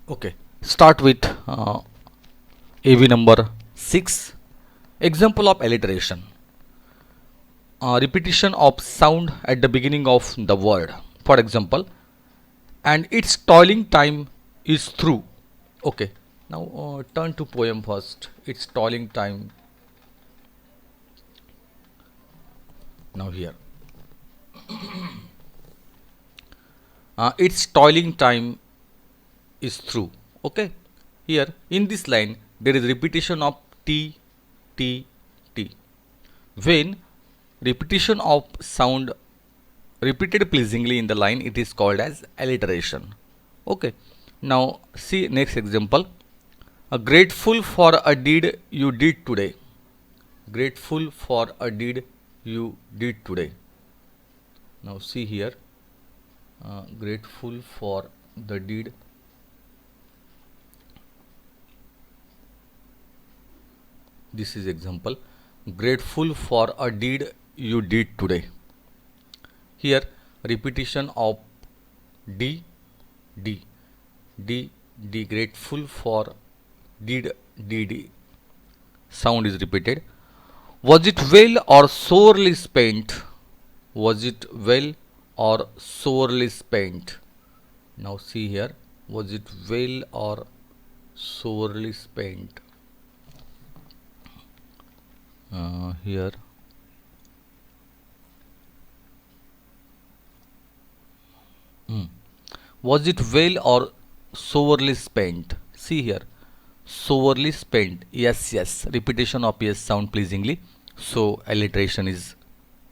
Okay, start with AV number 6. Example of alliteration. Repetition of sound at the beginning of the word. For example, and its toiling time is through. Okay, now turn to poem first. Its toiling time. Now here. Its toiling time is through. Okay, here in this line there is repetition of T, T, T. When repetition of sound repeated pleasingly in the line, it is called as alliteration. Okay, now see next example. Grateful for a deed you did today. Grateful for a deed you did today. Now see here. Grateful for the deed. This is example. Grateful for a deed you did today. Here repetition of D, D, D, D. Grateful for did, D. Sound is repeated. Was it well or sorely spent? Was it well or sorely spent? Now see here. Was it well or sorely spent? Here. Was it well or sorely spent? See here. Sorely spent. Yes, yes. Repetition of yes sound pleasingly. So alliteration is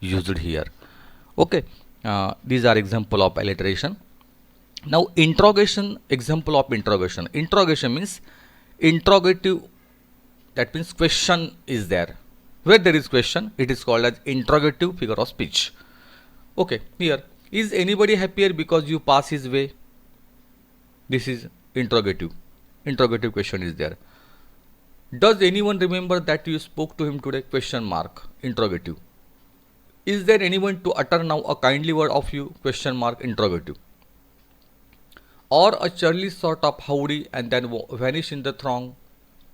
used here. Okay. These are example of alliteration. Now interrogation, example of interrogation. Interrogation means interrogative, that means question is there. Where there is question, it is called as interrogative figure of speech. Okay, here is anybody happier because you pass his way? This is interrogative. Interrogative question is there. Does anyone remember that you spoke to him today? Question mark. Interrogative. Is there anyone to utter now a kindly word of you? Question mark. Interrogative. Or a churlish sort of howdy and then vanish in the throng?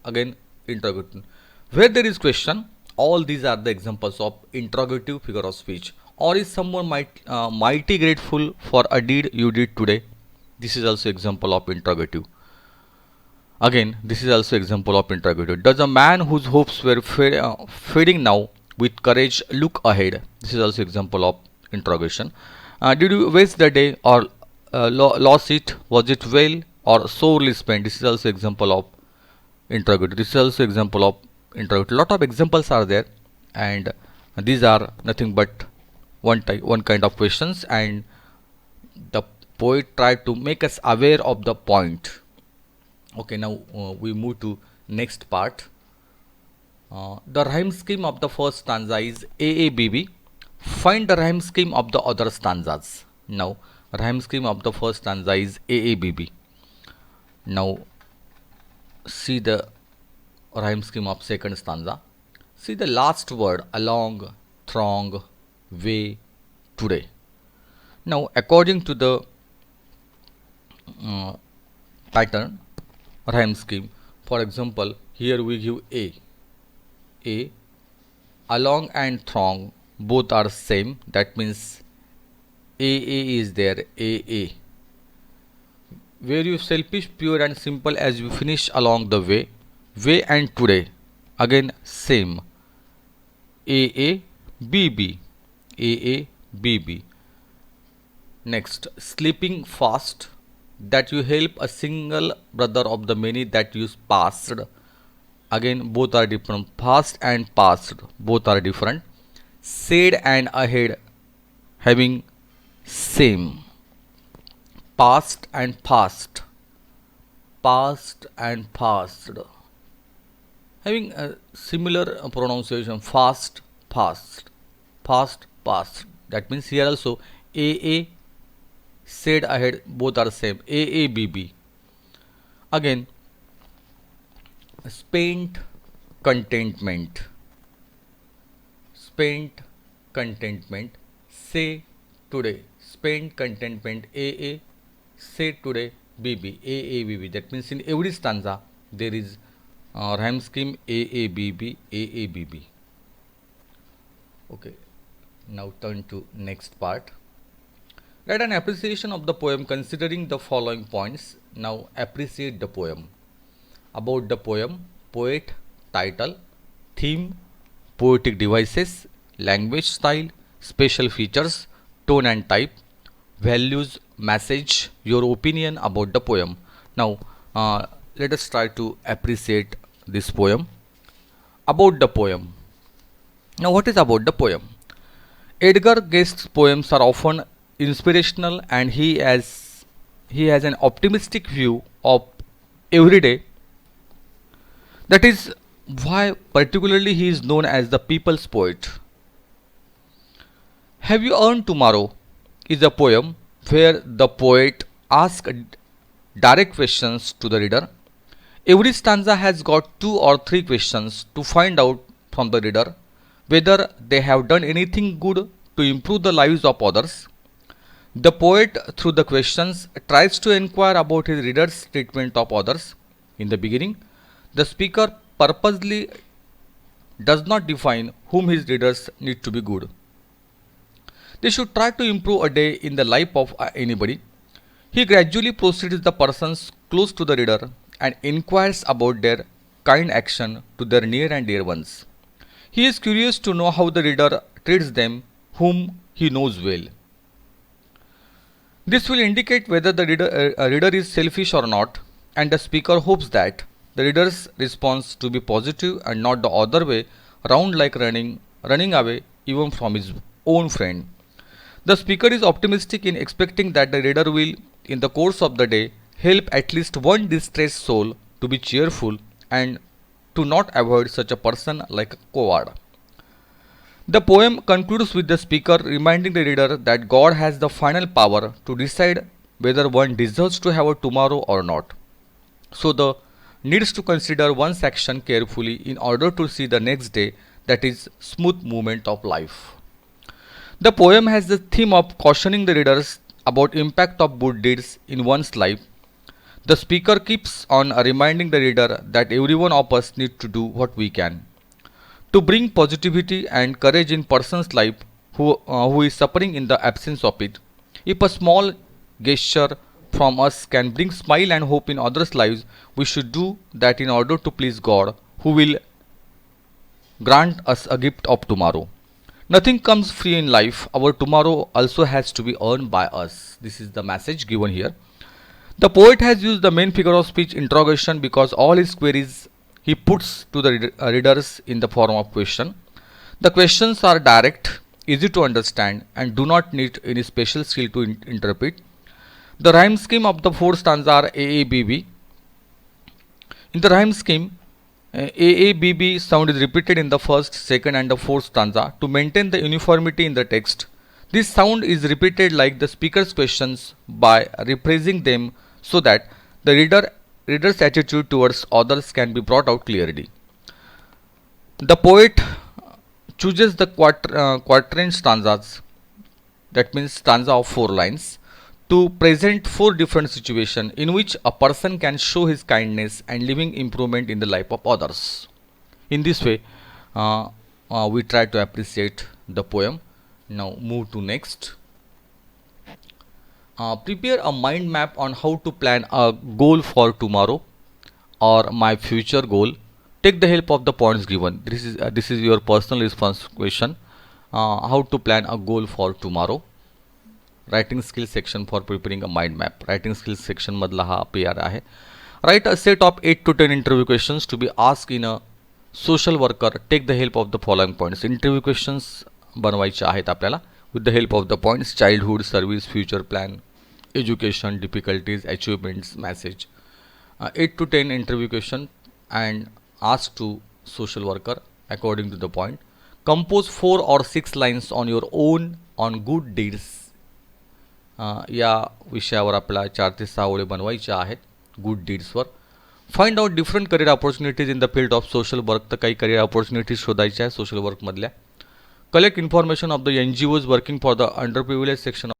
Again, interrogative. Where there is question, all these are the examples of interrogative figure of speech. Or is someone mighty grateful for a deed you did today? This is also example of interrogative. Again, this is also example of interrogative. Does a man whose hopes were fading now with courage look ahead? This is also example of interrogation. Did you waste the day or lost it? Was it well or sorely spent? This is also example of interrogative. This is also example of interrogative. Lot of examples are there, and these are nothing but one kind of questions, and the poet tried to make us aware of the point. Okay, now we move to next part. The rhyme scheme of the first stanza is AABB. Find the rhyme scheme of the other stanzas. Now, rhyme scheme of the first stanza is AABB. Now, see the rhyme scheme of second stanza. See the last word along, throng, way, today. Now, according to the pattern, rhyme scheme, for example, here we give A, along and throng both are same, that means AA is there, AA. Were you selfish, pure and simple as you finish along the way and today, again same, AABB, AABB. Next, sleeping fast, that you help a single brother of the many that you passed. Again, both are different. Fast and past, both are different. Said and ahead, having same. Past and past, past and past, having a similar pronunciation. Fast, fast, fast, past. That means here also AA, said ahead, both are same. AABB. Again, spent, contentment, spent, contentment, say today, spent contentment, AA, say today, BB, AABB. That means in every stanza there is rhyme scheme AABB, AABB. Okay, now turn to next part. Write an appreciation of the poem considering the following points. Now appreciate the poem. About the poem, poet, title, theme, poetic devices, language style, special features, tone and type, values, message, your opinion about the poem. Now let us try to appreciate this poem. About the poem. Now what is about the poem? Edgar Guest's poems are often inspirational and he has an optimistic view of every day. That is why particularly he is known as the people's poet. Have You Earned Tomorrow is a poem where the poet asks direct questions to the reader. Every stanza has got 2 or 3 questions to find out from the reader whether they have done anything good to improve the lives of others. The poet, through the questions, tries to inquire about his reader's treatment of others. In the beginning, the speaker purposely does not define whom his readers need to be good. They should try to improve a day in the life of anybody. He gradually proceeds the persons close to the reader and inquires about their kind action to their near and dear ones. He is curious to know how the reader treats them whom he knows well. This will indicate whether the reader is selfish or not, and the speaker hopes that the reader's response to be positive and not the other way round, like running away even from his own friend. The speaker is optimistic in expecting that the reader will, in the course of the day, help at least one distressed soul to be cheerful and to not avoid such a person like a coward. The poem concludes with the speaker reminding the reader that God has the final power to decide whether one deserves to have a tomorrow or not. So the needs to consider one's action carefully in order to see the next day, that is smooth movement of life. The poem has the theme of cautioning the readers about impact of good deeds in one's life. The speaker keeps on reminding the reader that every one of us needs to do what we can to bring positivity and courage in person's life who is suffering in the absence of it. If a small gesture from us can bring smile and hope in others' lives, we should do that in order to please God, who will grant us a gift of tomorrow. Nothing comes free in life. Our tomorrow also has to be earned by us. This is the message given here. The poet has used the main figure of speech interrogation because all his queries he puts to the readers in the form of question. The questions are direct, easy to understand, and do not need any special skill to interpret. The rhyme scheme of the 4 stanzas are AABB. In the rhyme scheme, AABB sound is repeated in the first, second, and the 4th stanza to maintain the uniformity in the text. This sound is repeated like the speaker's questions by rephrasing them so that the reader's attitude towards others can be brought out clearly. The poet chooses the quatrain stanzas, that means stanza of 4 lines, to present 4 different situations in which a person can show his kindness and living improvement in the life of others. In this way, we try to appreciate the poem. Now move to next. Prepare a mind map on how to plan a goal for tomorrow or my future goal. Take the help of the points given. This is your personal response question. How to plan a goal for tomorrow. Writing skills section for preparing a mind map. Writing skills section मधला हा PR आहे. Write a set of 8 to 10 interview questions to be asked in a social worker. Take the help of the following points. Interview questions बनवायचे आहेत आपल्याला with the help of the points: childhood, service, future plan, education, difficulties, achievements, message. 8 to 10 interview question and ask to social worker according to the point. Compose 4 or 6 lines on your own on good deeds. या विषयावर आपल्याला 4 ते 6 ओळी बनवायच्या आहेत good डीड्सवर. Find out different career opportunities in the field of social work. तर काही करियर अपॉर्च्युनिटीज शोधायच्या आहे सोशल वर्कमधल्या. Collect information of the NGOs working for the under privilege section